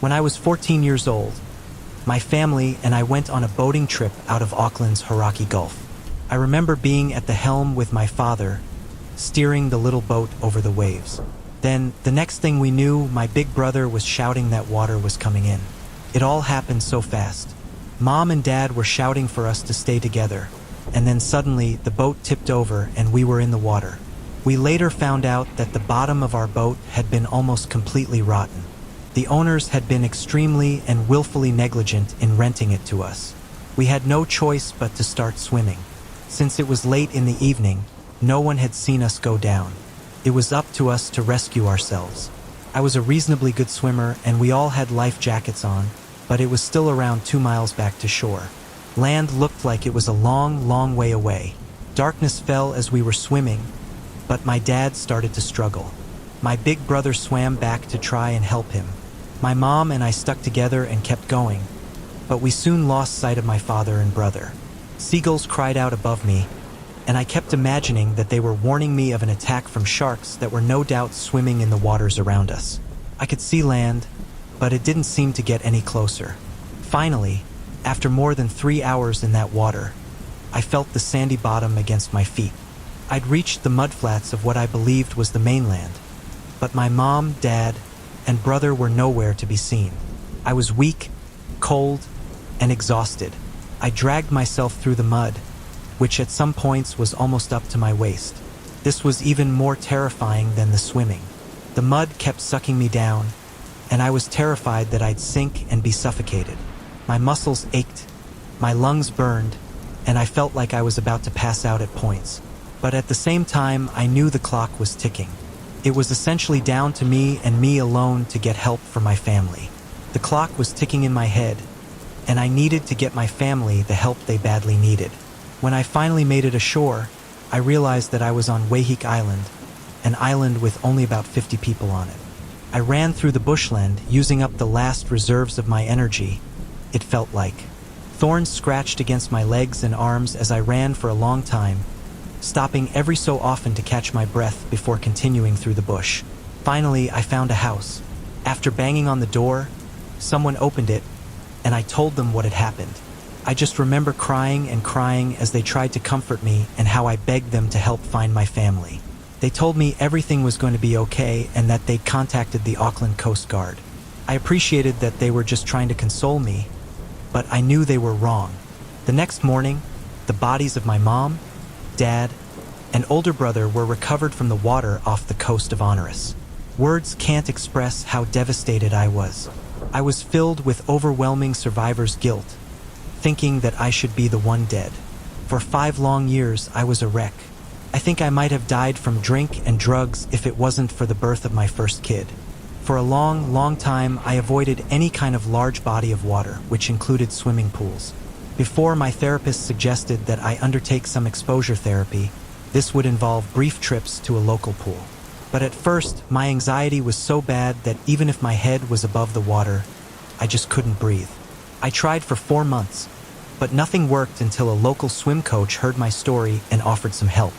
When I was 14 years old, my family and I went on a boating trip out of Auckland's Hauraki Gulf. I remember being at the helm with my father, steering the little boat over the waves. Then, the next thing we knew, my big brother was shouting that water was coming in. It all happened so fast. Mom and Dad were shouting for us to stay together, and then suddenly the boat tipped over and we were in the water. We later found out that the bottom of our boat had been almost completely rotten. The owners had been extremely and willfully negligent in renting it to us. We had no choice but to start swimming. Since it was late in the evening, no one had seen us go down. It was up to us to rescue ourselves. I was a reasonably good swimmer and we all had life jackets on, but it was still around 2 miles back to shore. Land looked like it was a long, long way away. Darkness fell as we were swimming, but my dad started to struggle. My big brother swam back to try and help him. My mom and I stuck together and kept going, but we soon lost sight of my father and brother. Seagulls cried out above me, and I kept imagining that they were warning me of an attack from sharks that were no doubt swimming in the waters around us. I could see land, but it didn't seem to get any closer. Finally, after more than 3 hours in that water, I felt the sandy bottom against my feet. I'd reached the mudflats of what I believed was the mainland, but my mom, dad, and brother were nowhere to be seen. I was weak, cold, and exhausted. I dragged myself through the mud, which at some points was almost up to my waist. This was even more terrifying than the swimming. The mud kept sucking me down, and I was terrified that I'd sink and be suffocated. My muscles ached, my lungs burned, and I felt like I was about to pass out at points. But at the same time, I knew the clock was ticking. It was essentially down to me and me alone to get help for my family. The clock was ticking in my head, and I needed to get my family the help they badly needed. When I finally made it ashore, I realized that I was on Waiheke Island, an island with only about 50 people on it. I ran through the bushland, using up the last reserves of my energy, it felt like. Thorns scratched against my legs and arms as I ran for a long time, stopping every so often to catch my breath before continuing through the bush. Finally, I found a house. After banging on the door, someone opened it, and I told them what had happened. I just remember crying and crying as they tried to comfort me and how I begged them to help find my family. They told me everything was going to be okay and that they'd contacted the Auckland Coast Guard. I appreciated that they were just trying to console me, but I knew they were wrong. The next morning, the bodies of my mom, dad, and older brother were recovered from the water off the coast of Dumaresq. Words can't express how devastated I was. I was filled with overwhelming survivor's guilt, thinking that I should be the one dead. For 5 long years, I was a wreck. I think I might have died from drink and drugs if it wasn't for the birth of my first kid. For a long, long time, I avoided any kind of large body of water, which included swimming pools. Before my therapist suggested that I undertake some exposure therapy, this would involve brief trips to a local pool. But at first, my anxiety was so bad that even if my head was above the water, I just couldn't breathe. I tried for 4 months, but nothing worked until a local swim coach heard my story and offered some help.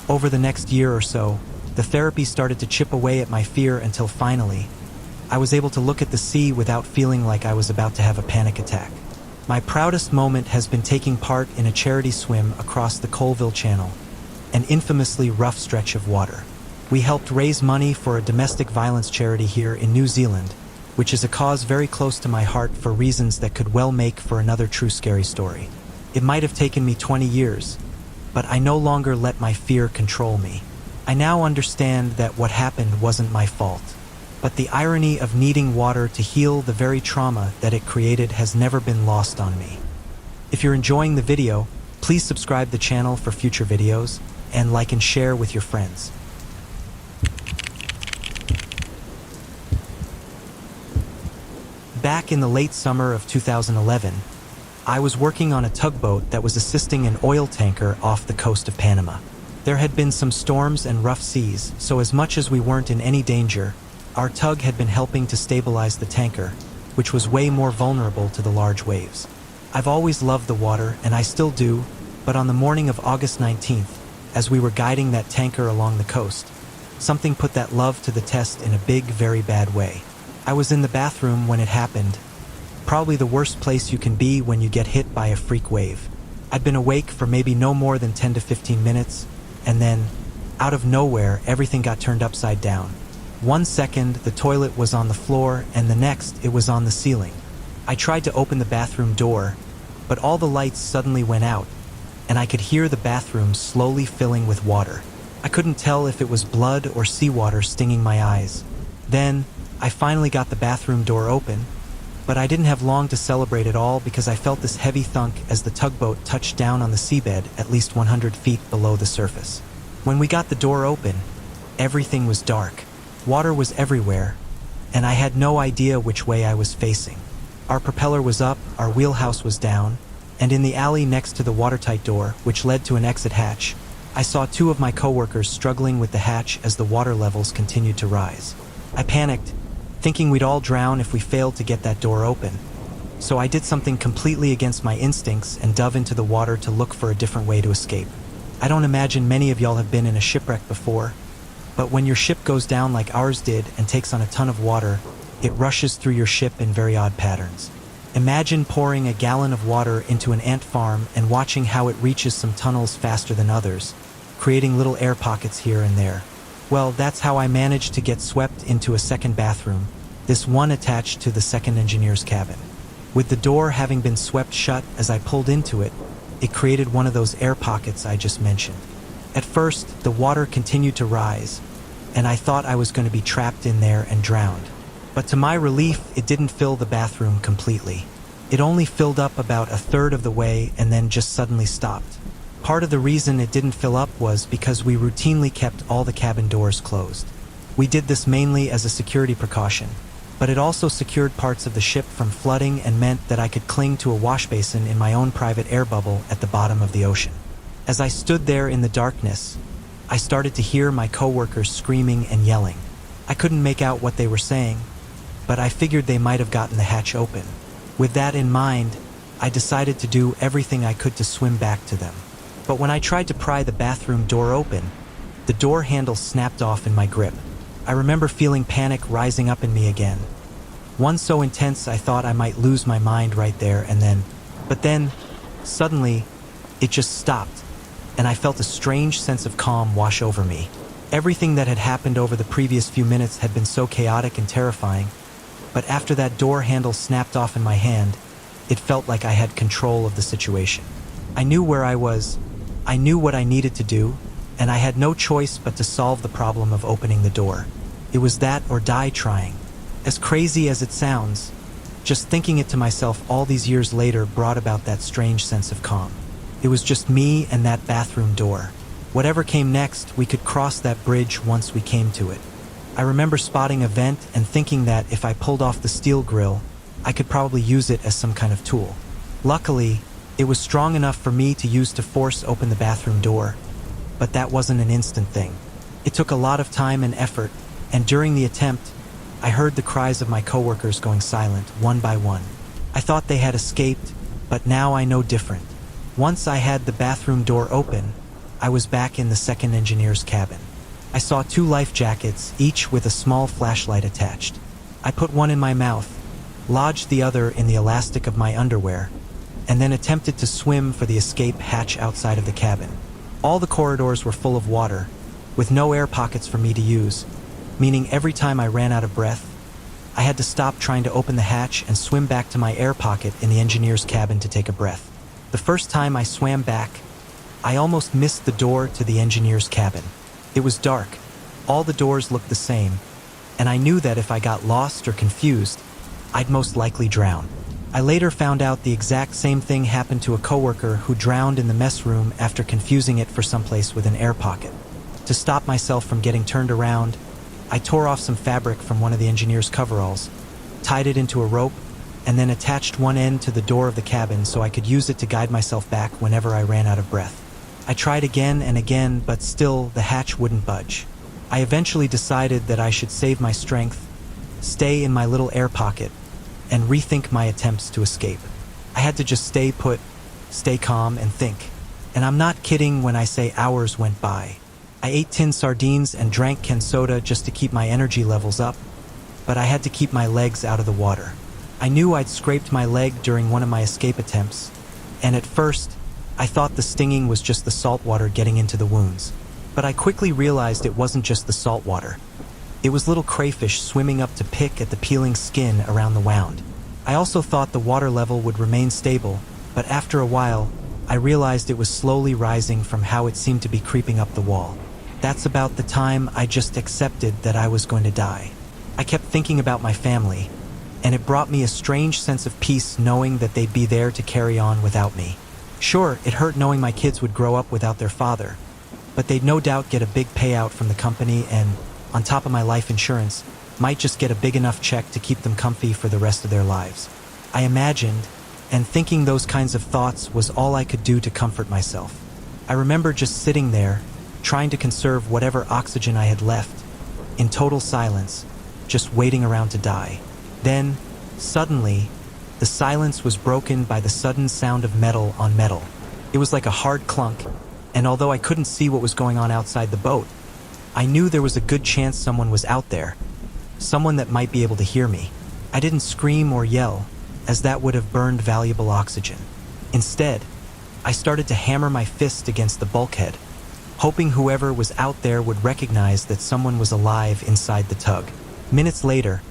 Over the next year or so, the therapy started to chip away at my fear until finally, I was able to look at the sea without feeling like I was about to have a panic attack. My proudest moment has been taking part in a charity swim across the Colville Channel, an infamously rough stretch of water. We helped raise money for a domestic violence charity here in New Zealand, which is a cause very close to my heart for reasons that could well make for another true scary story. It might have taken me 20 years, but I no longer let my fear control me. I now understand that what happened wasn't my fault, but the irony of needing water to heal the very trauma that it created has never been lost on me. If you're enjoying the video, please subscribe the channel for future videos, and like and share with your friends. Back in the late summer of 2011, I was working on a tugboat that was assisting an oil tanker off the coast of Panama. There had been some storms and rough seas, so as much as we weren't in any danger, our tug had been helping to stabilize the tanker, which was way more vulnerable to the large waves. I've always loved the water, and I still do, but on the morning of August 19th, as we were guiding that tanker along the coast, something put that love to the test in a big, very bad way. I was in the bathroom when it happened. Probably the worst place you can be when you get hit by a freak wave. I'd been awake for maybe no more than 10 to 15 minutes, and then, out of nowhere, everything got turned upside down. 1 second, the toilet was on the floor, and the next, it was on the ceiling. I tried to open the bathroom door, but all the lights suddenly went out, and I could hear the bathroom slowly filling with water. I couldn't tell if it was blood or seawater stinging my eyes. Then, I finally got the bathroom door open, but I didn't have long to celebrate at all because I felt this heavy thunk as the tugboat touched down on the seabed at least 100 feet below the surface. When we got the door open, everything was dark. Water was everywhere, and I had no idea which way I was facing. Our propeller was up, our wheelhouse was down, and in the alley next to the watertight door, which led to an exit hatch, I saw 2 of my coworkers struggling with the hatch as the water levels continued to rise. I panicked, thinking we'd all drown if we failed to get that door open. So I did something completely against my instincts and dove into the water to look for a different way to escape. I don't imagine many of y'all have been in a shipwreck before, but when your ship goes down like ours did and takes on a ton of water, it rushes through your ship in very odd patterns. Imagine pouring a gallon of water into an ant farm and watching how it reaches some tunnels faster than others, creating little air pockets here and there. Well, that's how I managed to get swept into a second bathroom, this one attached to the second engineer's cabin. With the door having been swept shut as I pulled into it, it created one of those air pockets I just mentioned. At first, the water continued to rise, and I thought I was going to be trapped in there and drowned. But to my relief, it didn't fill the bathroom completely. It only filled up about a third of the way and then just suddenly stopped. Part of the reason it didn't fill up was because we routinely kept all the cabin doors closed. We did this mainly as a security precaution, but it also secured parts of the ship from flooding and meant that I could cling to a wash basin in my own private air bubble at the bottom of the ocean. As I stood there in the darkness, I started to hear my coworkers screaming and yelling. I couldn't make out what they were saying, but I figured they might have gotten the hatch open. With that in mind, I decided to do everything I could to swim back to them. But when I tried to pry the bathroom door open, the door handle snapped off in my grip. I remember feeling panic rising up in me again. One so intense I thought I might lose my mind right there and then. But then, suddenly, it just stopped, and I felt a strange sense of calm wash over me. Everything that had happened over the previous few minutes had been so chaotic and terrifying, but after that door handle snapped off in my hand, it felt like I had control of the situation. I knew where I was, I knew what I needed to do, and I had no choice but to solve the problem of opening the door. It was that or die trying. As crazy as it sounds, just thinking it to myself all these years later brought about that strange sense of calm. It was just me and that bathroom door. Whatever came next, we could cross that bridge once we came to it. I remember spotting a vent and thinking that if I pulled off the steel grill, I could probably use it as some kind of tool. Luckily, it was strong enough for me to use to force open the bathroom door, but that wasn't an instant thing. It took a lot of time and effort, and during the attempt, I heard the cries of my coworkers going silent, one by one. I thought they had escaped, but now I know different. Once I had the bathroom door open, I was back in the second engineer's cabin. I saw 2 life jackets, each with a small flashlight attached. I put one in my mouth, lodged the other in the elastic of my underwear, and then attempted to swim for the escape hatch outside of the cabin. All the corridors were full of water, with no air pockets for me to use, meaning every time I ran out of breath, I had to stop trying to open the hatch and swim back to my air pocket in the engineer's cabin to take a breath. The first time I swam back, I almost missed the door to the engineer's cabin. It was dark, all the doors looked the same, and I knew that if I got lost or confused, I'd most likely drown. I later found out the exact same thing happened to a coworker who drowned in the mess room after confusing it for someplace with an air pocket. To stop myself from getting turned around, I tore off some fabric from one of the engineer's coveralls, tied it into a rope, and then attached one end to the door of the cabin so I could use it to guide myself back whenever I ran out of breath. I tried again and again, but still the hatch wouldn't budge. I eventually decided that I should save my strength, stay in my little air pocket, and rethink my attempts to escape. I had to just stay put, stay calm, and think. And I'm not kidding when I say hours went by. I ate tin sardines and drank canned soda just to keep my energy levels up. but I had to keep my legs out of the water. I knew I'd scraped my leg during one of my escape attempts, and at first, I thought the stinging was just the salt water getting into the wounds. But I quickly realized it wasn't just the salt water. It was little crayfish swimming up to pick at the peeling skin around the wound. I also thought the water level would remain stable, but after a while, I realized it was slowly rising from how it seemed to be creeping up the wall. That's about the time I just accepted that I was going to die. I kept thinking about my family, and it brought me a strange sense of peace knowing that they'd be there to carry on without me. Sure, it hurt knowing my kids would grow up without their father, but they'd no doubt get a big payout from the company and, on top of my life insurance, might just get a big enough check to keep them comfy for the rest of their lives. I imagined, and thinking those kinds of thoughts was all I could do to comfort myself. I remember just sitting there, trying to conserve whatever oxygen I had left, in total silence, just waiting around to die. Then, suddenly, the silence was broken by the sudden sound of metal on metal. It was like a hard clunk, and although I couldn't see what was going on outside the boat, I knew there was a good chance someone was out there, someone that might be able to hear me. I didn't scream or yell, as that would have burned valuable oxygen. Instead, I started to hammer my fist against the bulkhead, hoping whoever was out there would recognize that someone was alive inside the tug. Minutes later,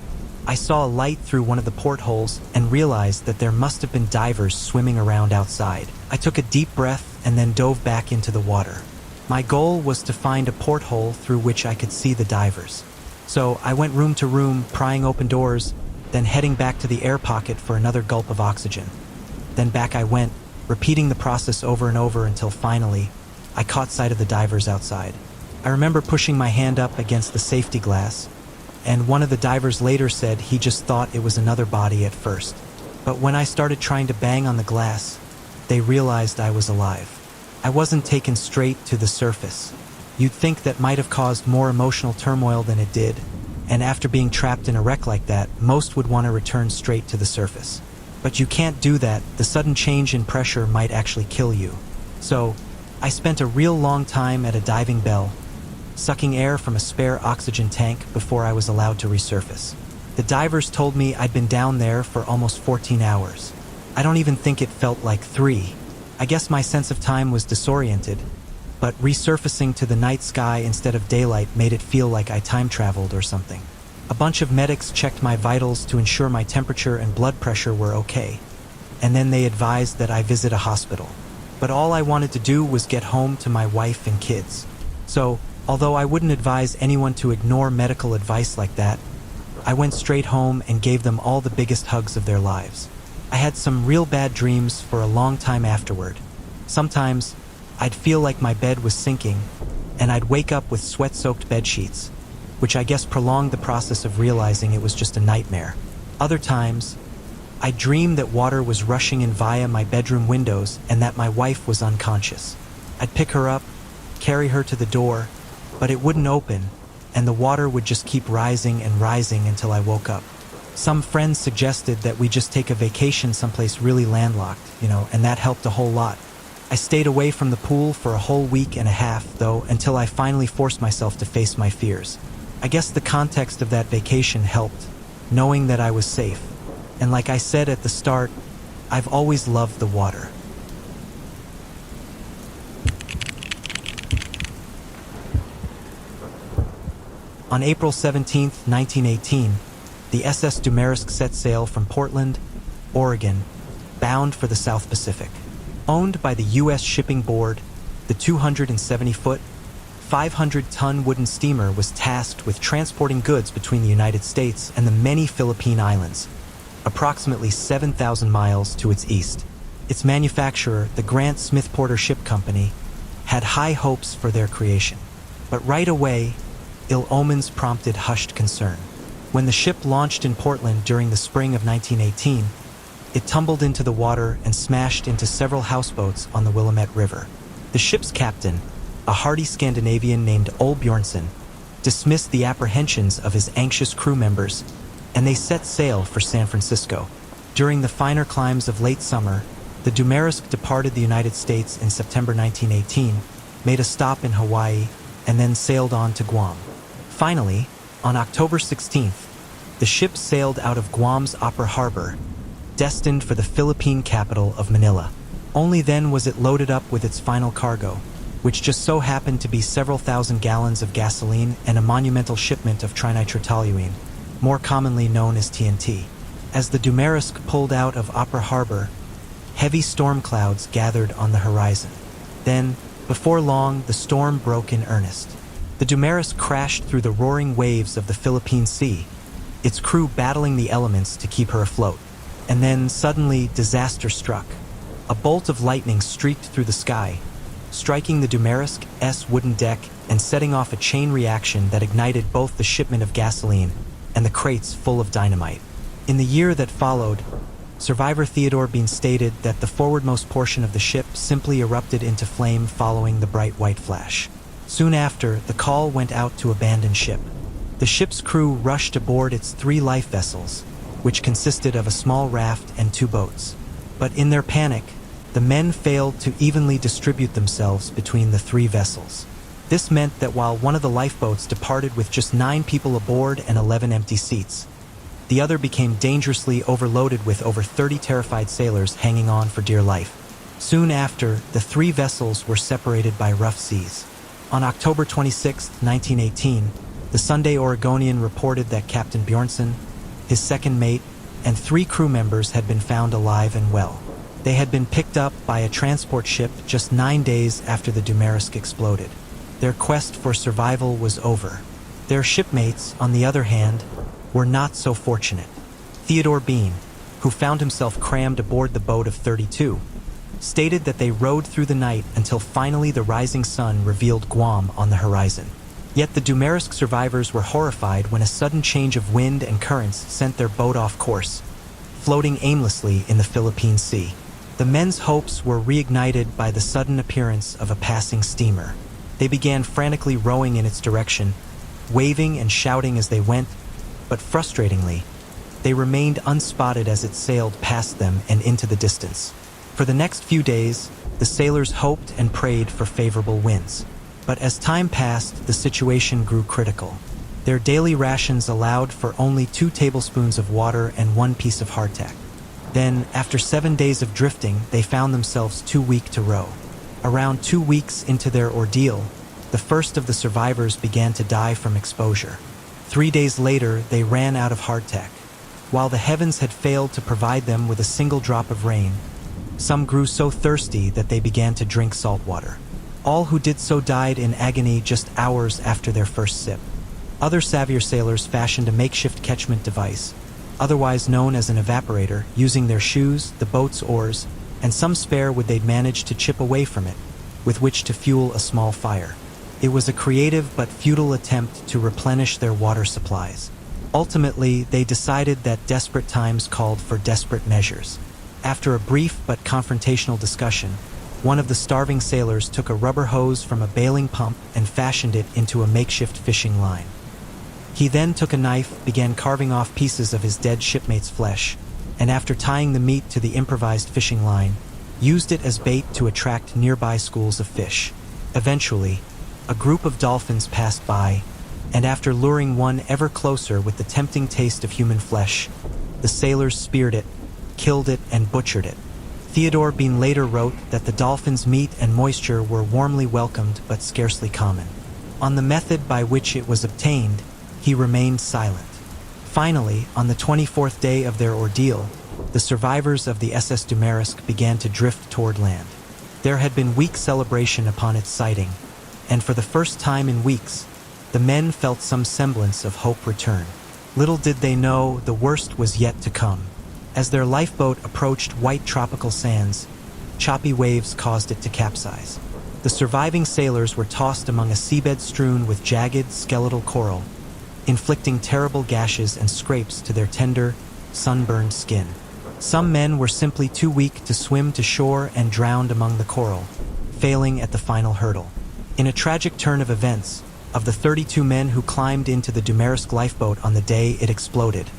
I saw a light through one of the portholes and realized that there must have been divers swimming around outside. I took a deep breath and then dove back into the water. My goal was to find a porthole through which I could see the divers. So I went room to room, prying open doors, then heading back to the air pocket for another gulp of oxygen. Then back I went, repeating the process over and over until finally, I caught sight of the divers outside. I remember pushing my hand up against the safety glass, and one of the divers later said he just thought it was another body at first. But when I started trying to bang on the glass, they realized I was alive. I wasn't taken straight to the surface. You'd think that might have caused more emotional turmoil than it did, and after being trapped in a wreck like that, most would want to return straight to the surface. But you can't do that. The sudden change in pressure might actually kill you. So, I spent a real long time at a diving bell, sucking air from a spare oxygen tank before I was allowed to resurface. The divers told me I'd been down there for almost 14 hours. I don't even think it felt like 3. I guess my sense of time was disoriented, but resurfacing to the night sky instead of daylight made it feel like I time traveled or something. A bunch of medics checked my vitals to ensure my temperature and blood pressure were okay, and then they advised that I visit a hospital. But all I wanted to do was get home to my wife and kids. So, although I wouldn't advise anyone to ignore medical advice like that, I went straight home and gave them all the biggest hugs of their lives. I had some real bad dreams for a long time afterward. Sometimes, I'd feel like my bed was sinking, and I'd wake up with sweat-soaked bed sheets, which I guess prolonged the process of realizing it was just a nightmare. Other times, I'd dream that water was rushing in via my bedroom windows and that my wife was unconscious. I'd pick her up, carry her to the door, but it wouldn't open, and the water would just keep rising and rising until I woke up. Some friends suggested that we just take a vacation someplace really landlocked, and that helped a whole lot. I stayed away from the pool for a whole week and a half, though, until I finally forced myself to face my fears. I guess the context of that vacation helped, knowing that I was safe. And like I said at the start, I've always loved the water. On April 17, 1918, the SS Dumaresq set sail from Portland, Oregon, bound for the South Pacific. Owned by the U.S. Shipping Board, the 270-foot, 500-ton wooden steamer was tasked with transporting goods between the United States and the many Philippine islands, approximately 7,000 miles to its east. Its manufacturer, the Grant Smith Porter Ship Company, had high hopes for their creation. But right away, ill omens prompted hushed concern. When the ship launched in Portland during the spring of 1918, it tumbled into the water and smashed into several houseboats on the Willamette River. The ship's captain, a hardy Scandinavian named Ole Bjornson, dismissed the apprehensions of his anxious crew members, and they set sail for San Francisco. During the finer climes of late summer, the Dumaresq departed the United States in September 1918, made a stop in Hawaii, and then sailed on to Guam. Finally, on October 16th, The ship sailed out of Guam's Upper Harbor, destined for the Philippine capital of Manila. Only then was it loaded up with its final cargo, which just so happened to be several thousand gallons of gasoline and a monumental shipment of trinitrotoluene, more commonly known as TNT. As the Dumaresq pulled out of Upper Harbor, heavy storm clouds gathered on the horizon. Then, before long, the storm broke in earnest. The Dumaresq crashed through the roaring waves of the Philippine Sea, its crew battling the elements to keep her afloat. And then, suddenly, disaster struck. A bolt of lightning streaked through the sky, striking the Dumaresq's wooden deck and setting off a chain reaction that ignited both the shipment of gasoline and the crates full of dynamite. In the year that followed, survivor Theodore Bean stated that the forwardmost portion of the ship simply erupted into flame following the bright white flash. Soon after, the call went out to abandon ship. The ship's crew rushed aboard its 3 life vessels, which consisted of a small raft and 2 boats. But in their panic, the men failed to evenly distribute themselves between the 3 vessels. This meant that while one of the lifeboats departed with just 9 people aboard and 11 empty seats, the other became dangerously overloaded with over 30 terrified sailors hanging on for dear life. Soon after, the 3 vessels were separated by rough seas. On October 26, 1918, the Sunday Oregonian reported that Captain Bjornson, his second mate, and 3 crew members had been found alive and well. They had been picked up by a transport ship just 9 days after the Dumaresq exploded. Their quest for survival was over. Their shipmates, on the other hand, were not so fortunate. Theodore Bean, who found himself crammed aboard the boat of 32, stated that they rode through the night until finally the rising sun revealed Guam on the horizon. Yet the Dumaresq survivors were horrified when a sudden change of wind and currents sent their boat off course, floating aimlessly in the Philippine Sea. The men's hopes were reignited by the sudden appearance of a passing steamer. They began frantically rowing in its direction, waving and shouting as they went, but frustratingly, they remained unspotted as it sailed past them and into the distance. For the next few days, the sailors hoped and prayed for favorable winds. But as time passed, the situation grew critical. Their daily rations allowed for only 2 tablespoons of water and 1 piece of hardtack. Then, after 7 days of drifting, they found themselves too weak to row. Around 2 weeks into their ordeal, the first of the survivors began to die from exposure. 3 days later, they ran out of hardtack. While the heavens had failed to provide them with a single drop of rain, some grew so thirsty that they began to drink salt water. All who did so died in agony just hours after their first sip. Other savvier sailors fashioned a makeshift catchment device, otherwise known as an evaporator, using their shoes, the boat's oars, and some spare wood they'd managed to chip away from it, with which to fuel a small fire. It was a creative but futile attempt to replenish their water supplies. Ultimately, they decided that desperate times called for desperate measures. After a brief but confrontational discussion, one of the starving sailors took a rubber hose from a bailing pump and fashioned it into a makeshift fishing line. He then took a knife, began carving off pieces of his dead shipmate's flesh, and after tying the meat to the improvised fishing line, used it as bait to attract nearby schools of fish. Eventually, a group of dolphins passed by, and after luring one ever closer with the tempting taste of human flesh, the sailors speared it, killed it, and butchered it. Theodore Bean later wrote that the dolphin's meat and moisture were warmly welcomed but scarcely common. On the method by which it was obtained, he remained silent. Finally, on the 24th day of their ordeal, the survivors of the SS Dumaresq began to drift toward land. There had been weak celebration upon its sighting, and for the first time in weeks, the men felt some semblance of hope return. Little did they know the worst was yet to come. As their lifeboat approached white tropical sands, choppy waves caused it to capsize. The surviving sailors were tossed among a seabed strewn with jagged, skeletal coral, inflicting terrible gashes and scrapes to their tender, sunburned skin. Some men were simply too weak to swim to shore and drowned among the coral, failing at the final hurdle. In a tragic turn of events, of the 32 men who climbed into the Dumaresq lifeboat on the day it exploded,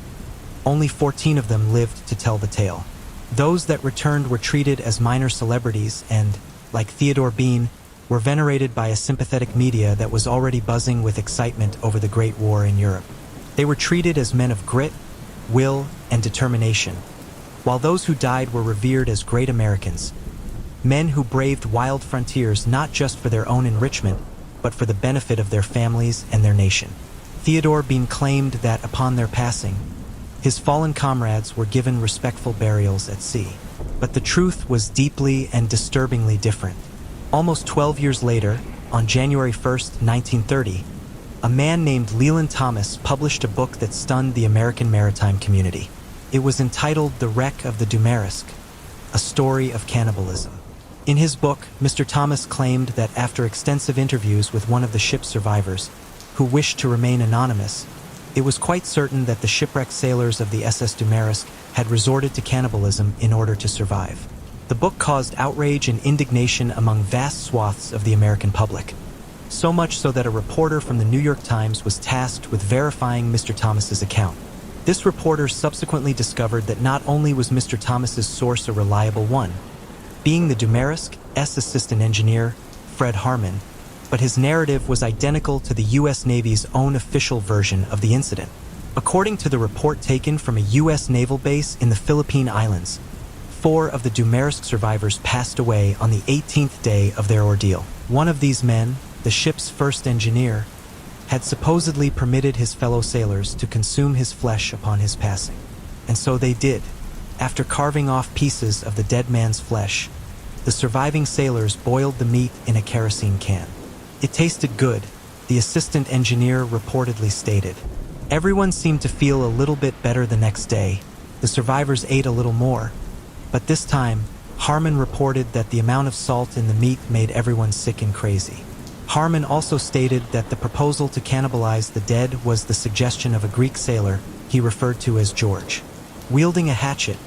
only 14 of them lived to tell the tale. Those that returned were treated as minor celebrities and, like Theodore Bean, were venerated by a sympathetic media that was already buzzing with excitement over the Great War in Europe. They were treated as men of grit, will, and determination, while those who died were revered as great Americans, men who braved wild frontiers not just for their own enrichment, but for the benefit of their families and their nation. Theodore Bean claimed that upon their passing, his fallen comrades were given respectful burials at sea. But the truth was deeply and disturbingly different. Almost 12 years later, on January 1st, 1930, a man named Leland Thomas published a book that stunned the American maritime community. It was entitled The Wreck of the Dumaresq, a story of cannibalism. In his book, Mr. Thomas claimed that after extensive interviews with one of the ship's survivors, who wished to remain anonymous, it was quite certain that the shipwrecked sailors of the SS Dumaresq had resorted to cannibalism in order to survive. The book caused outrage and indignation among vast swaths of the American public, so much so that a reporter from the New York Times was tasked with verifying Mr. Thomas's account. This reporter subsequently discovered that not only was Mr. Thomas's source a reliable one, being the Dumaresq's assistant engineer, Fred Harmon, but his narrative was identical to the U.S. Navy's own official version of the incident. According to the report taken from a U.S. naval base in the Philippine Islands, 4 of the Dumaresq survivors passed away on the 18th day of their ordeal. One of these men, the ship's first engineer, had supposedly permitted his fellow sailors to consume his flesh upon his passing. And so they did. After carving off pieces of the dead man's flesh, the surviving sailors boiled the meat in a kerosene can. It tasted good, the assistant engineer reportedly stated. Everyone seemed to feel a little bit better the next day. The survivors ate a little more, but this time, Harmon reported that the amount of salt in the meat made everyone sick and crazy. Harmon also stated that the proposal to cannibalize the dead was the suggestion of a Greek sailor he referred to as George. Wielding a hatchet,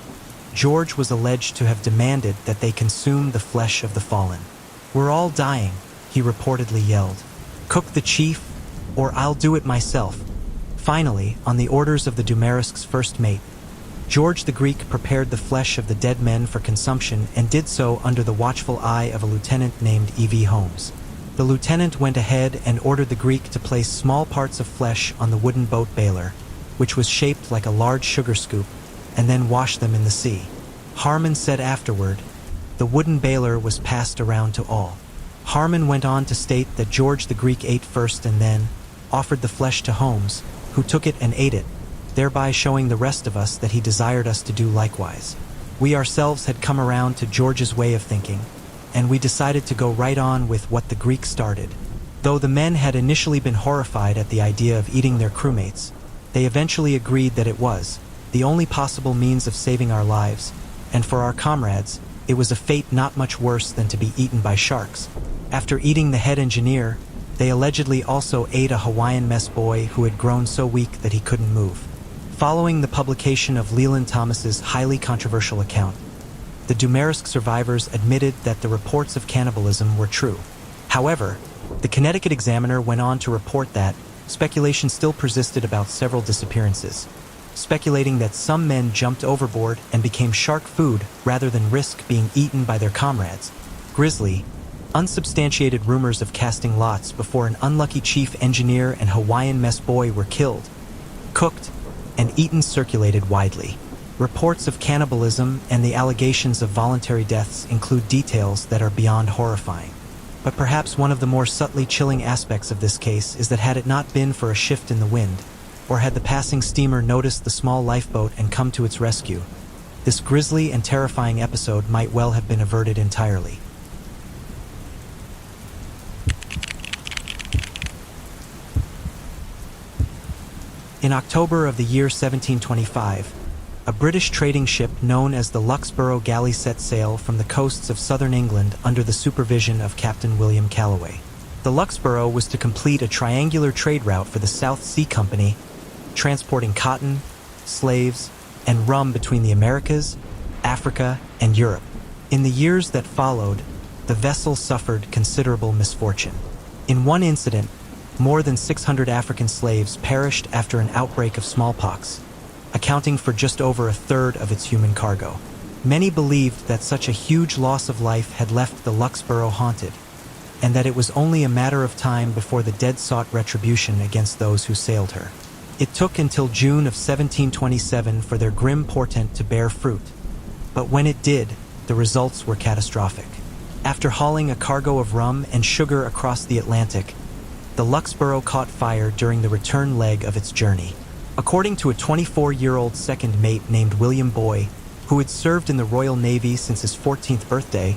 George was alleged to have demanded that they consume the flesh of the fallen. "We're all dying," he reportedly yelled. "Cook the chief, or I'll do it myself." Finally, on the orders of the Dumaresq's first mate, George the Greek prepared the flesh of the dead men for consumption and did so under the watchful eye of a lieutenant named E.V. Holmes. The lieutenant went ahead and ordered the Greek to place small parts of flesh on the wooden boat baler, which was shaped like a large sugar scoop, and then wash them in the sea. Harmon said afterward, the wooden baler was passed around to all. Harmon went on to state that George the Greek ate first and then offered the flesh to Holmes, who took it and ate it, thereby showing the rest of us that he desired us to do likewise. We ourselves had come around to George's way of thinking, and we decided to go right on with what the Greek started. Though the men had initially been horrified at the idea of eating their crewmates, they eventually agreed that it was the only possible means of saving our lives, and for our comrades, it was a fate not much worse than to be eaten by sharks. After eating the head engineer, they allegedly also ate a Hawaiian mess boy who had grown so weak that he couldn't move. Following the publication of Leland Thomas's highly controversial account, the Dumaresq survivors admitted that the reports of cannibalism were true. However, the Connecticut Examiner went on to report that speculation still persisted about several disappearances, speculating that some men jumped overboard and became shark food rather than risk being eaten by their comrades. Grisly, unsubstantiated rumors of casting lots before an unlucky chief engineer and Hawaiian mess boy were killed, cooked, and eaten circulated widely. Reports of cannibalism and the allegations of voluntary deaths include details that are beyond horrifying. But perhaps one of the more subtly chilling aspects of this case is that had it not been for a shift in the wind, or had the passing steamer noticed the small lifeboat and come to its rescue, this grisly and terrifying episode might well have been averted entirely. In October of the year 1725, a British trading ship known as the Luxborough Galley set sail from the coasts of southern England under the supervision of Captain William Calloway. The Luxborough was to complete a triangular trade route for the South Sea Company, transporting cotton, slaves, and rum between the Americas, Africa, and Europe. In the years that followed, the vessel suffered considerable misfortune. In one incident, more than 600 African slaves perished after an outbreak of smallpox, accounting for just over a third of its human cargo. Many believed that such a huge loss of life had left the Luxborough haunted, and that it was only a matter of time before the dead sought retribution against those who sailed her. It took until June of 1727 for their grim portent to bear fruit. But when it did, the results were catastrophic. After hauling a cargo of rum and sugar across the Atlantic, the Luxborough caught fire during the return leg of its journey. According to a 24-year-old second mate named William Boy, who had served in the Royal Navy since his 14th birthday,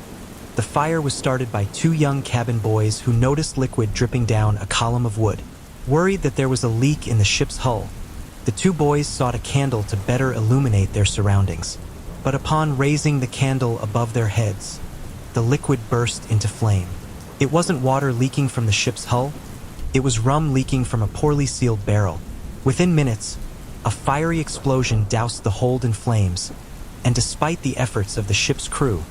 the fire was started by two young cabin boys who noticed liquid dripping down a column of wood. Worried that there was a leak in the ship's hull, the two boys sought a candle to better illuminate their surroundings. But upon raising the candle above their heads, the liquid burst into flame. It wasn't water leaking from the ship's hull, it was rum leaking from a poorly sealed barrel. Within minutes, a fiery explosion doused the hold in flames, and despite the efforts of the ship's crew,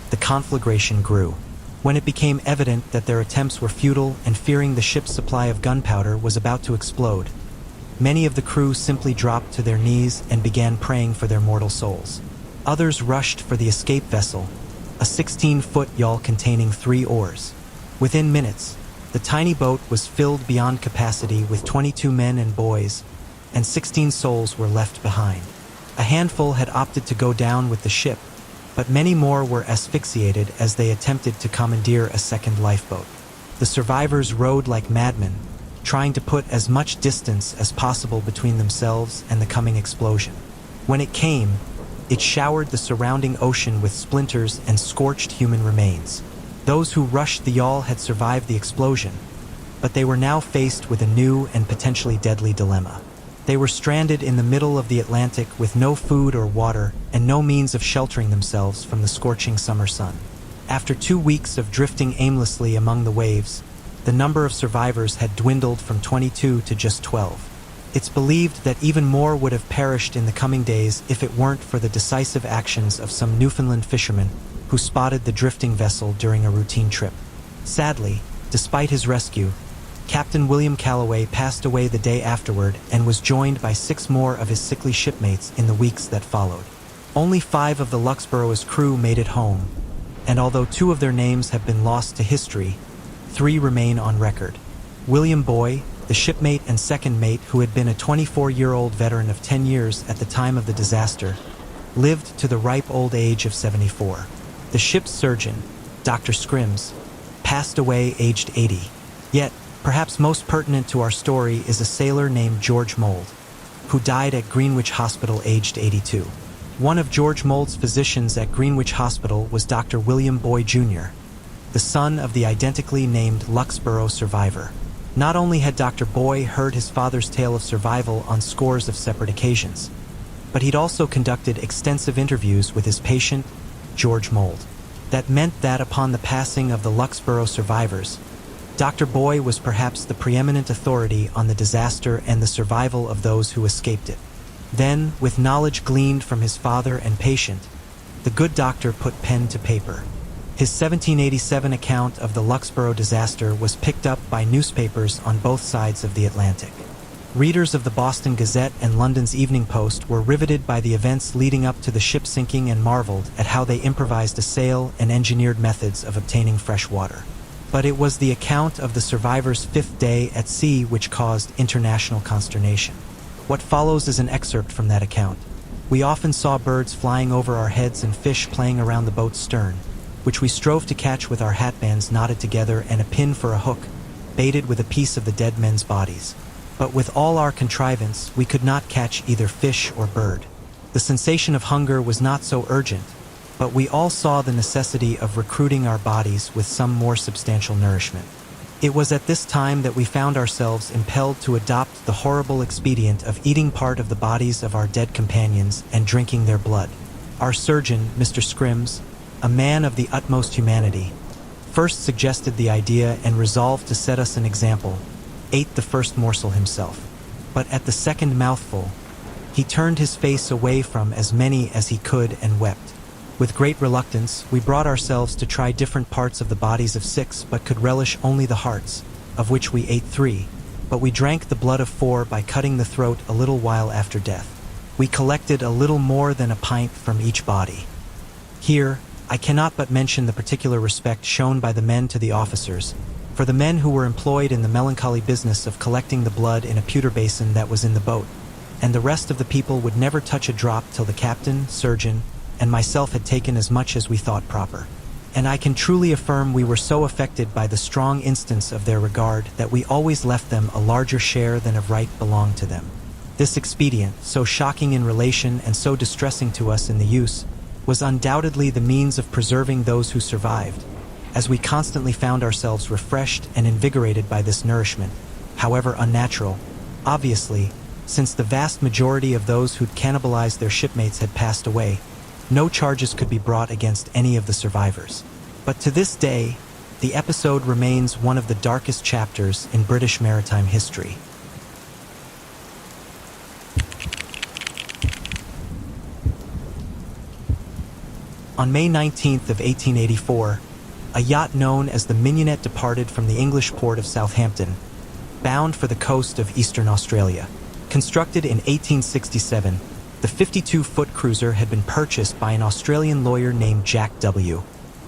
the conflagration grew. When it became evident that their attempts were futile and fearing the ship's supply of gunpowder was about to explode, many of the crew simply dropped to their knees and began praying for their mortal souls. Others rushed for the escape vessel, a 16-foot yawl containing 3 oars. Within minutes, the tiny boat was filled beyond capacity with 22 men and boys, and 16 souls were left behind. A handful had opted to go down with the ship, but many more were asphyxiated as they attempted to commandeer a second lifeboat. The survivors rowed like madmen, trying to put as much distance as possible between themselves and the coming explosion. When it came, it showered the surrounding ocean with splinters and scorched human remains. Those who rushed the yawl had survived the explosion, but they were now faced with a new and potentially deadly dilemma. They were stranded in the middle of the Atlantic with no food or water and no means of sheltering themselves from the scorching summer sun. After 2 weeks of drifting aimlessly among the waves, the number of survivors had dwindled from 22 to just 12. It's believed that even more would have perished in the coming days if it weren't for the decisive actions of some Newfoundland fishermen who spotted the drifting vessel during a routine trip. Sadly, despite his rescue, Captain William Calloway passed away the day afterward and was joined by 6 more of his sickly shipmates in the weeks that followed. Only 5 of the Luxborough's crew made it home, and although 2 of their names have been lost to history, 3 remain on record. William Boy, the shipmate and second mate who had been a 24-year-old veteran of 10 years at the time of the disaster, lived to the ripe old age of 74. The ship's surgeon, Dr. Scrims, passed away aged 80. Yet, perhaps most pertinent to our story is a sailor named George Mould, who died at Greenwich Hospital aged 82. One of George Mould's physicians at Greenwich Hospital was Dr. William Boy Jr., the son of the identically named Luxborough survivor. Not only had Dr. Boy heard his father's tale of survival on scores of separate occasions, but he'd also conducted extensive interviews with his patient, George Mould. That meant that upon the passing of the Luxborough survivors, Dr. Boy was perhaps the preeminent authority on the disaster and the survival of those who escaped it. Then, with knowledge gleaned from his father and patient, the good doctor put pen to paper. His 1787 account of the Luxborough disaster was picked up by newspapers on both sides of the Atlantic. Readers of the Boston Gazette and London's Evening Post were riveted by the events leading up to the ship sinking and marveled at how they improvised a sail and engineered methods of obtaining fresh water. But it was the account of the survivors' 5th day at sea which caused international consternation. What follows is an excerpt from that account. We often saw birds flying over our heads and fish playing around the boat's stern, which we strove to catch with our hatbands knotted together and a pin for a hook, baited with a piece of the dead men's bodies. But with all our contrivance, we could not catch either fish or bird. The sensation of hunger was not so urgent, but we all saw the necessity of recruiting our bodies with some more substantial nourishment. It was at this time that we found ourselves impelled to adopt the horrible expedient of eating part of the bodies of our dead companions and drinking their blood. Our surgeon, Mr. Scrims, a man of the utmost humanity, first suggested the idea and resolved to set us an example, ate the first morsel himself. But at the second mouthful, he turned his face away from as many as he could and wept. With great reluctance, we brought ourselves to try different parts of the bodies of 6, but could relish only the hearts, of which we ate 3, but we drank the blood of 4 by cutting the throat a little while after death. We collected a little more than a pint from each body. Here, I cannot but mention the particular respect shown by the men to the officers, for the men who were employed in the melancholy business of collecting the blood in a pewter basin that was in the boat, and the rest of the people would never touch a drop till the captain, surgeon, and myself had taken as much as we thought proper. And I can truly affirm we were so affected by the strong instance of their regard that we always left them a larger share than of right belonged to them. This expedient, so shocking in relation and so distressing to us in the use, was undoubtedly the means of preserving those who survived, as we constantly found ourselves refreshed and invigorated by this nourishment, however unnatural, obviously, since the vast majority of those who'd cannibalized their shipmates had passed away. No charges could be brought against any of the survivors. But to this day, the episode remains one of the darkest chapters in British maritime history. On May 19th of 1884, a yacht known as the Minionet departed from the English port of Southampton, bound for the coast of eastern Australia. Constructed in 1867, the 52-foot cruiser had been purchased by an Australian lawyer named Jack W.,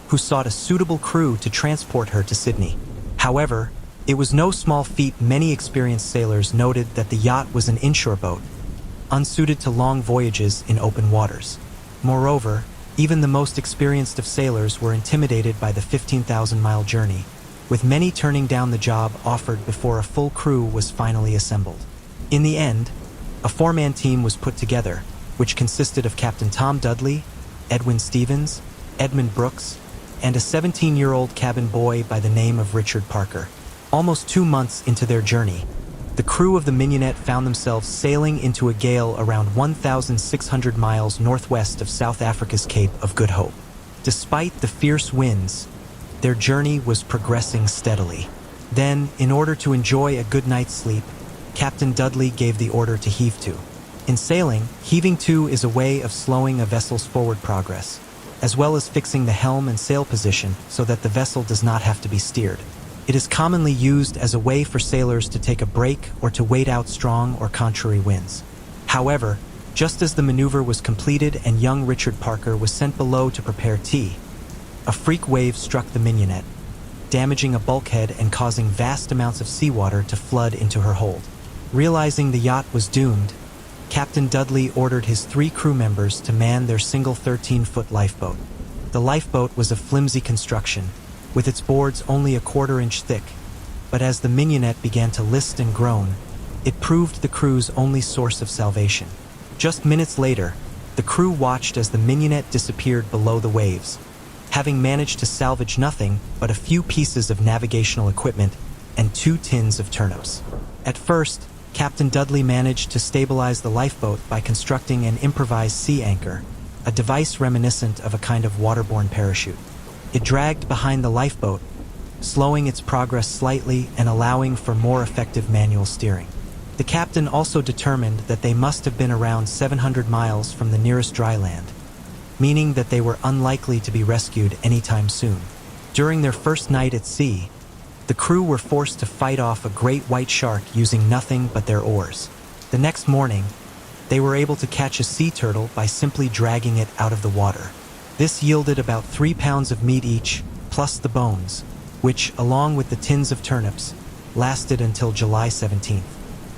who sought a suitable crew to transport her to Sydney. However, it was no small feat. Many experienced sailors noted that the yacht was an inshore boat, unsuited to long voyages in open waters. Moreover, even the most experienced of sailors were intimidated by the 15,000-mile journey, with many turning down the job offered before a full crew was finally assembled. In the end, a four-man team was put together, which consisted of Captain Tom Dudley, Edwin Stevens, Edmund Brooks, and a 17-year-old cabin boy by the name of Richard Parker. Almost 2 months into their journey, the crew of the Minionet found themselves sailing into a gale around 1,600 miles northwest of South Africa's Cape of Good Hope. Despite the fierce winds, their journey was progressing steadily. Then, in order to enjoy a good night's sleep, Captain Dudley gave the order to heave to. In sailing, heaving to is a way of slowing a vessel's forward progress, as well as fixing the helm and sail position so that the vessel does not have to be steered. It is commonly used as a way for sailors to take a break or to wait out strong or contrary winds. However, just as the maneuver was completed and young Richard Parker was sent below to prepare tea, a freak wave struck the Minionet, damaging a bulkhead and causing vast amounts of seawater to flood into her hold. Realizing the yacht was doomed, Captain Dudley ordered his 3 crew members to man their single 13-foot lifeboat. The lifeboat was of flimsy construction, with its boards only a 1/4 inch thick, but as the Minionet began to list and groan, it proved the crew's only source of salvation. Just minutes later, the crew watched as the Minionet disappeared below the waves, having managed to salvage nothing but a few pieces of navigational equipment and 2 tins of turnips. At first, Captain Dudley managed to stabilize the lifeboat by constructing an improvised sea anchor, a device reminiscent of a kind of waterborne parachute. It dragged behind the lifeboat, slowing its progress slightly and allowing for more effective manual steering. The captain also determined that they must have been around 700 miles from the nearest dry land, meaning that they were unlikely to be rescued anytime soon. During their first night at sea, the crew were forced to fight off a great white shark using nothing but their oars. The next morning, they were able to catch a sea turtle by simply dragging it out of the water. This yielded about 3 pounds of meat each, plus the bones, which, along with the tins of turnips, lasted until July 17th.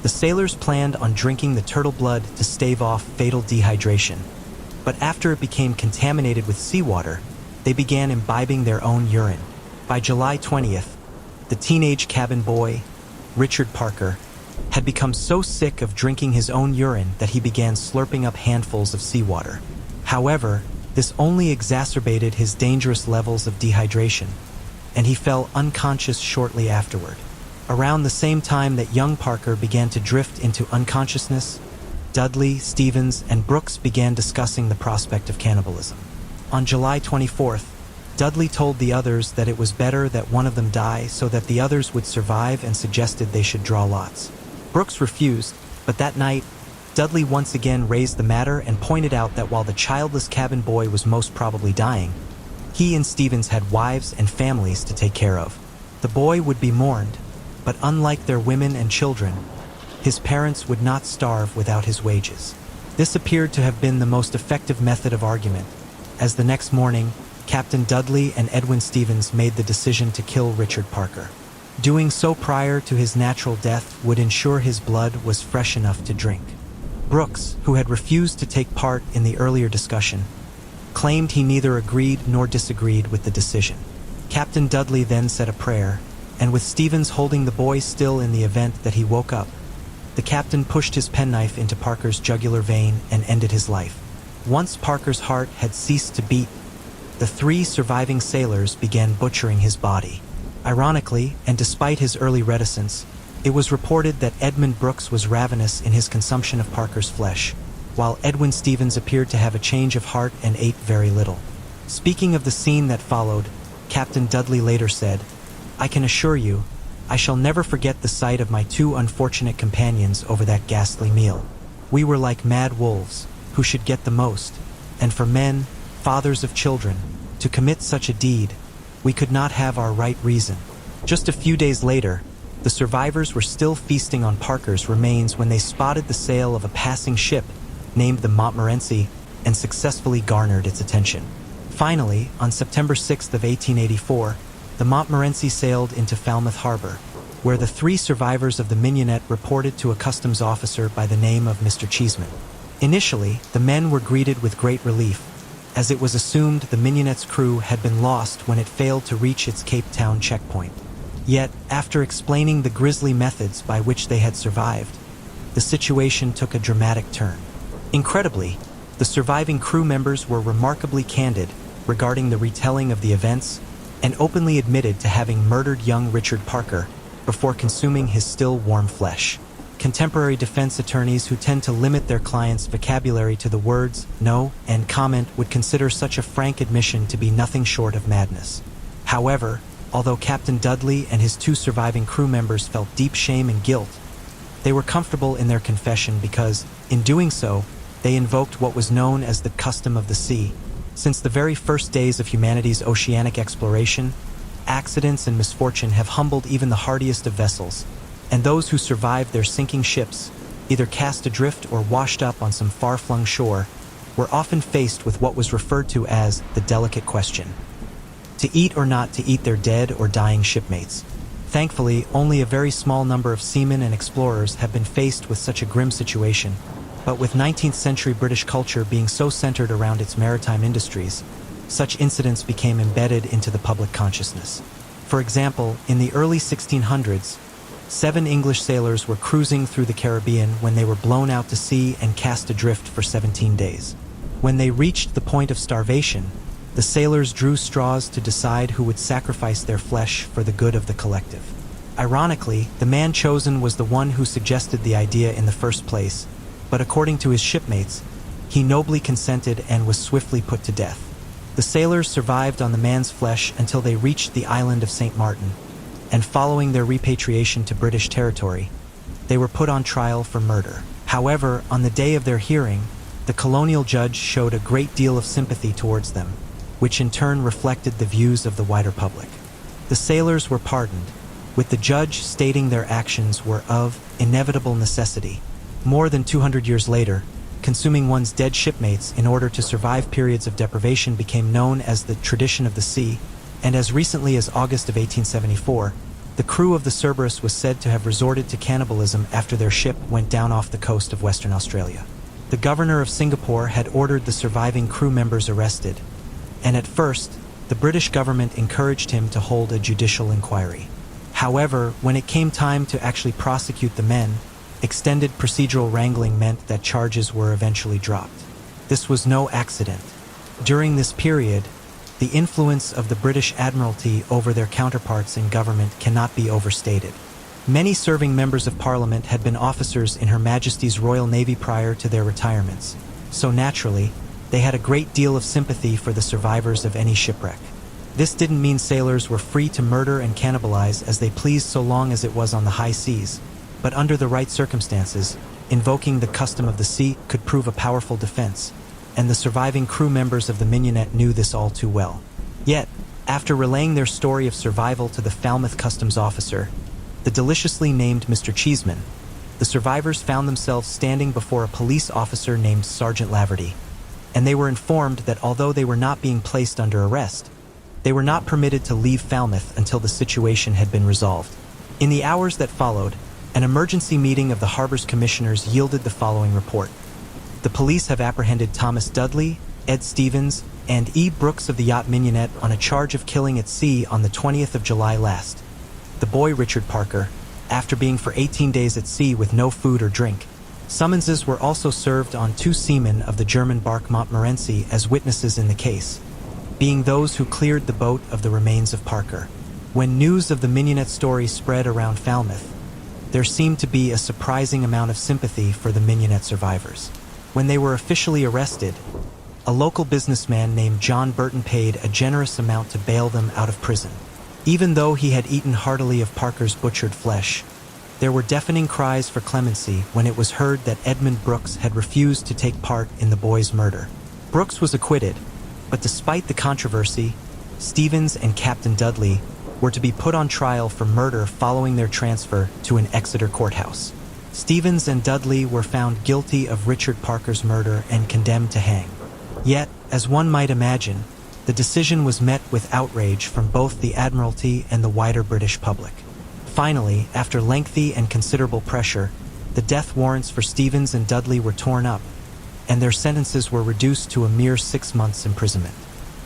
The sailors planned on drinking the turtle blood to stave off fatal dehydration, but after it became contaminated with seawater, they began imbibing their own urine. By July 20th, the teenage cabin boy, Richard Parker, had become so sick of drinking his own urine that he began slurping up handfuls of seawater. However, this only exacerbated his dangerous levels of dehydration, and he fell unconscious shortly afterward. Around the same time that young Parker began to drift into unconsciousness, Dudley, Stevens, and Brooks began discussing the prospect of cannibalism. On July 24th, Dudley told the others that it was better that one of them die so that the others would survive and suggested they should draw lots. Brooks refused, but that night, Dudley once again raised the matter and pointed out that while the childless cabin boy was most probably dying, he and Stevens had wives and families to take care of. The boy would be mourned, but unlike their women and children, his parents would not starve without his wages. This appeared to have been the most effective method of argument, as the next morning, Captain Dudley and Edwin Stevens made the decision to kill Richard Parker. Doing so prior to his natural death would ensure his blood was fresh enough to drink. Brooks, who had refused to take part in the earlier discussion, claimed he neither agreed nor disagreed with the decision. Captain Dudley then said a prayer, and with Stevens holding the boy still in the event that he woke up, the captain pushed his penknife into Parker's jugular vein and ended his life. Once Parker's heart had ceased to beat, the 3 surviving sailors began butchering his body. Ironically, and despite his early reticence, it was reported that Edmund Brooks was ravenous in his consumption of Parker's flesh, while Edwin Stevens appeared to have a change of heart and ate very little. Speaking of the scene that followed, Captain Dudley later said, "I can assure you, I shall never forget the sight of my 2 unfortunate companions over that ghastly meal. We were like mad wolves, who should get the most, and for men, fathers of children, to commit such a deed, we could not have our right reason." Just a few days later, the survivors were still feasting on Parker's remains when they spotted the sail of a passing ship named the Montmorency and successfully garnered its attention. Finally, on September 6th of 1884, the Montmorency sailed into Falmouth Harbor, where the 3 survivors of the Minionet reported to a customs officer by the name of Mr. Cheeseman. Initially, the men were greeted with great relief, as it was assumed the Minionet's crew had been lost when it failed to reach its Cape Town checkpoint. Yet, after explaining the grisly methods by which they had survived, the situation took a dramatic turn. Incredibly, the surviving crew members were remarkably candid regarding the retelling of the events and openly admitted to having murdered young Richard Parker before consuming his still warm flesh. Contemporary defense attorneys who tend to limit their clients' vocabulary to the words "no" and "comment" would consider such a frank admission to be nothing short of madness. However, although Captain Dudley and his 2 surviving crew members felt deep shame and guilt, they were comfortable in their confession because, in doing so, they invoked what was known as the custom of the sea. Since the very first days of humanity's oceanic exploration, accidents and misfortune have humbled even the hardiest of vessels, and those who survived their sinking ships, either cast adrift or washed up on some far-flung shore, were often faced with what was referred to as the delicate question: to eat or not to eat their dead or dying shipmates. Thankfully, only a very small number of seamen and explorers have been faced with such a grim situation, but with 19th century British culture being so centered around its maritime industries, such incidents became embedded into the public consciousness. For example, in the early 1600s, 7 English sailors were cruising through the Caribbean when they were blown out to sea and cast adrift for 17 days. When they reached the point of starvation, the sailors drew straws to decide who would sacrifice their flesh for the good of the collective. Ironically, the man chosen was the one who suggested the idea in the first place, but according to his shipmates, he nobly consented and was swiftly put to death. The sailors survived on the man's flesh until they reached the island of St. Martin, and following their repatriation to British territory, they were put on trial for murder. However, on the day of their hearing, the colonial judge showed a great deal of sympathy towards them, which in turn reflected the views of the wider public. The sailors were pardoned, with the judge stating their actions were of inevitable necessity. More than 200 years later, consuming one's dead shipmates in order to survive periods of deprivation became known as the tradition of the sea, and as recently as August of 1874, the crew of the Cerberus was said to have resorted to cannibalism after their ship went down off the coast of Western Australia. The governor of Singapore had ordered the surviving crew members arrested, and at first, the British government encouraged him to hold a judicial inquiry. However, when it came time to actually prosecute the men, extended procedural wrangling meant that charges were eventually dropped. This was no accident. During this period, the influence of the British Admiralty over their counterparts in government cannot be overstated. Many serving members of Parliament had been officers in Her Majesty's Royal Navy prior to their retirements, so naturally, they had a great deal of sympathy for the survivors of any shipwreck. This didn't mean sailors were free to murder and cannibalize as they pleased so long as it was on the high seas, but under the right circumstances, invoking the custom of the sea could prove a powerful defense, and the surviving crew members of the Minionet knew this all too well. Yet, after relaying their story of survival to the Falmouth customs officer, the deliciously named Mr. Cheeseman, the survivors found themselves standing before a police officer named Sergeant Laverty, and they were informed that although they were not being placed under arrest, they were not permitted to leave Falmouth until the situation had been resolved. In the hours that followed, an emergency meeting of the harbor's commissioners yielded the following report. The police have apprehended Thomas Dudley, Ed Stevens, and E. Brooks of the yacht Minionet on a charge of killing at sea on the 20th of July last. The boy Richard Parker, after being for 18 days at sea with no food or drink. Summonses were also served on 2 seamen of the German bark Montmorency as witnesses in the case, being those who cleared the boat of the remains of Parker. When news of the Minionet story spread around Falmouth, there seemed to be a surprising amount of sympathy for the Minionet survivors. When they were officially arrested, a local businessman named John Burton paid a generous amount to bail them out of prison. Even though he had eaten heartily of Parker's butchered flesh, there were deafening cries for clemency when it was heard that Edmund Brooks had refused to take part in the boy's murder. Brooks was acquitted, but despite the controversy, Stevens and Captain Dudley were to be put on trial for murder following their transfer to an Exeter courthouse. Stevens and Dudley were found guilty of Richard Parker's murder and condemned to hang. Yet, as one might imagine, the decision was met with outrage from both the Admiralty and the wider British public. Finally, after lengthy and considerable pressure, the death warrants for Stevens and Dudley were torn up, and their sentences were reduced to a mere 6 months' imprisonment.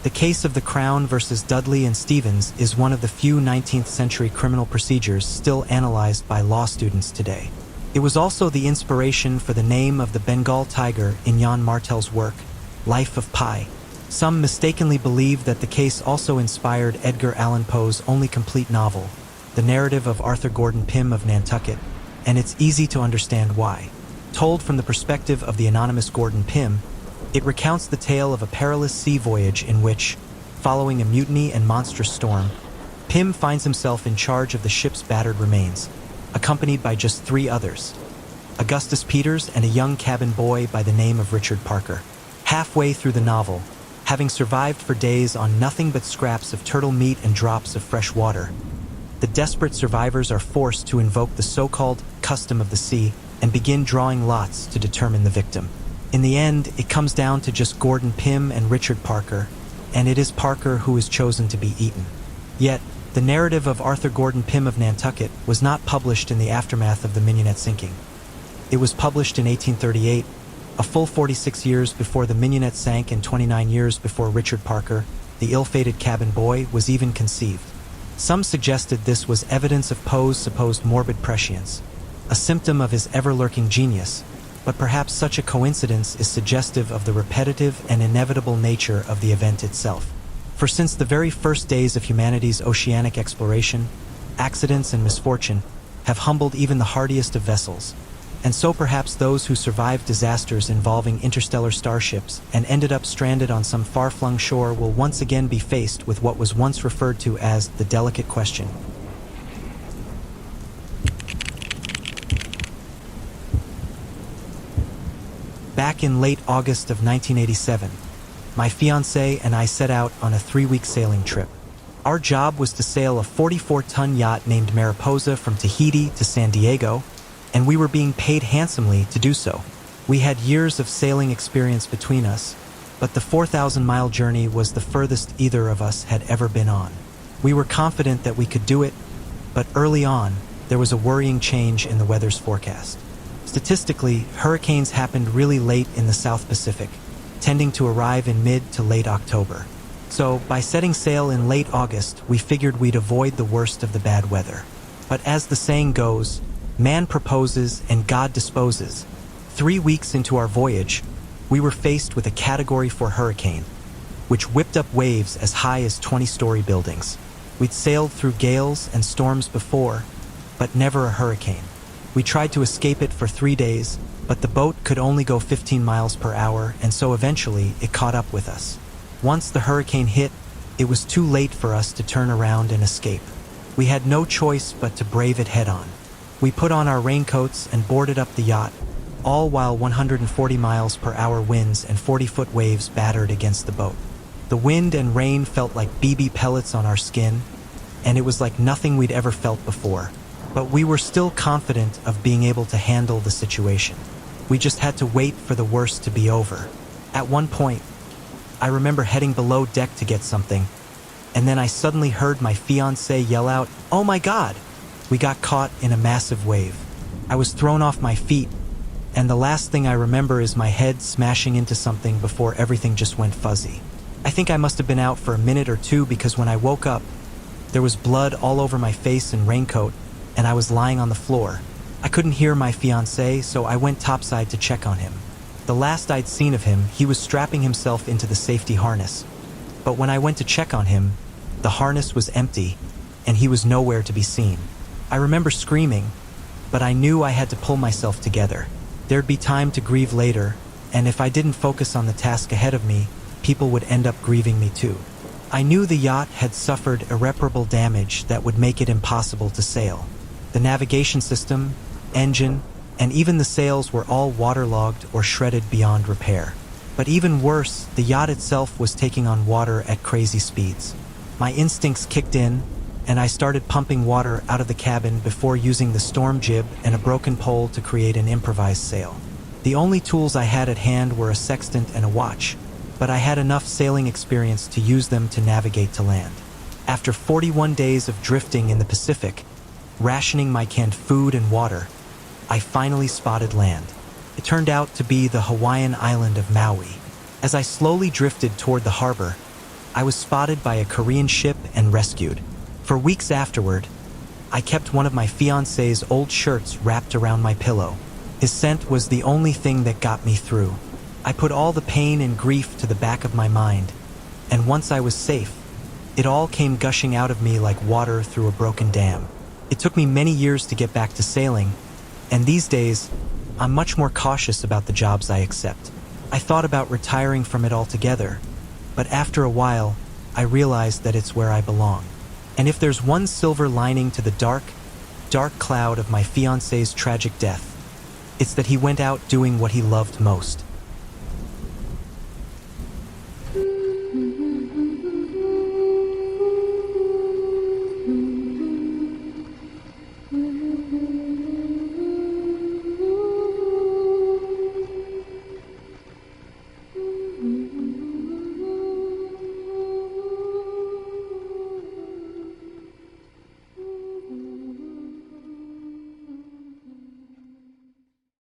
The case of the Crown versus Dudley and Stevens is one of the few 19th-century criminal procedures still analyzed by law students today. It was also the inspiration for the name of the Bengal tiger in Jan Martel's work, Life of Pi. Some mistakenly believe that the case also inspired Edgar Allan Poe's only complete novel, The Narrative of Arthur Gordon Pym of Nantucket, and it's easy to understand why. Told from the perspective of the anonymous Gordon Pym, it recounts the tale of a perilous sea voyage in which, following a mutiny and monstrous storm, Pym finds himself in charge of the ship's battered remains, accompanied by just 3 others, Augustus Peters and a young cabin boy by the name of Richard Parker. Halfway through the novel, having survived for days on nothing but scraps of turtle meat and drops of fresh water, the desperate survivors are forced to invoke the so-called custom of the sea and begin drawing lots to determine the victim. In the end, it comes down to just Gordon Pym and Richard Parker, and it is Parker who is chosen to be eaten. Yet, the narrative of Arthur Gordon Pym of Nantucket was not published in the aftermath of the Minionet sinking. It was published in 1838, a full 46 years before the Minionet sank and 29 years before Richard Parker, the ill-fated cabin boy, was even conceived. Some suggested this was evidence of Poe's supposed morbid prescience, a symptom of his ever-lurking genius, but perhaps such a coincidence is suggestive of the repetitive and inevitable nature of the event itself. For since the very first days of humanity's oceanic exploration, accidents and misfortune have humbled even the hardiest of vessels, and so perhaps those who survived disasters involving interstellar starships and ended up stranded on some far-flung shore will once again be faced with what was once referred to as the delicate question. Back in late August of 1987, my fiancé and I set out on a 3-week sailing trip. Our job was to sail a 44-ton yacht named Mariposa from Tahiti to San Diego, and we were being paid handsomely to do so. We had years of sailing experience between us, but the 4,000-mile journey was the furthest either of us had ever been on. We were confident that we could do it, but early on, there was a worrying change in the weather's forecast. Statistically, hurricanes happened really late in the South Pacific, tending to arrive in mid to late October. So, by setting sail in late August, we figured we'd avoid the worst of the bad weather. But as the saying goes, man proposes and God disposes. 3 weeks into our voyage, we were faced with a Category 4 hurricane, which whipped up waves as high as 20-story buildings. We'd sailed through gales and storms before, but never a hurricane. We tried to escape it for 3 days, but the boat could only go 15 miles per hour, and so eventually it caught up with us. Once the hurricane hit, it was too late for us to turn around and escape. We had no choice but to brave it head-on. We put on our raincoats and boarded up the yacht, all while 140 miles per hour winds and 40-foot waves battered against the boat. The wind and rain felt like BB pellets on our skin, and it was like nothing we'd ever felt before. But we were still confident of being able to handle the situation. We just had to wait for the worst to be over. At one point, I remember heading below deck to get something, and then I suddenly heard my fiancé yell out, "Oh my God!" We got caught in a massive wave. I was thrown off my feet, and the last thing I remember is my head smashing into something before everything just went fuzzy. I think I must have been out for a minute or two because when I woke up, there was blood all over my face and raincoat, and I was lying on the floor. I couldn't hear my fiancé, so I went topside to check on him. The last I'd seen of him, he was strapping himself into the safety harness. But when I went to check on him, the harness was empty, and he was nowhere to be seen. I remember screaming, but I knew I had to pull myself together. There'd be time to grieve later, and if I didn't focus on the task ahead of me, people would end up grieving me too. I knew the yacht had suffered irreparable damage that would make it impossible to sail. The navigation system, engine, and even the sails were all waterlogged or shredded beyond repair. But even worse, the yacht itself was taking on water at crazy speeds. My instincts kicked in, and I started pumping water out of the cabin before using the storm jib and a broken pole to create an improvised sail. The only tools I had at hand were a sextant and a watch, but I had enough sailing experience to use them to navigate to land. After 41 days of drifting in the Pacific, rationing my canned food and water, I finally spotted land. It turned out to be the Hawaiian island of Maui. As I slowly drifted toward the harbor, I was spotted by a Korean ship and rescued. For weeks afterward, I kept one of my fiancé's old shirts wrapped around my pillow. His scent was the only thing that got me through. I put all the pain and grief to the back of my mind, and once I was safe, it all came gushing out of me like water through a broken dam. It took me many years to get back to sailing, and these days, I'm much more cautious about the jobs I accept. I thought about retiring from it altogether, but after a while, I realized that it's where I belong. And if there's one silver lining to the dark, dark cloud of my fiancé's tragic death, it's that he went out doing what he loved most.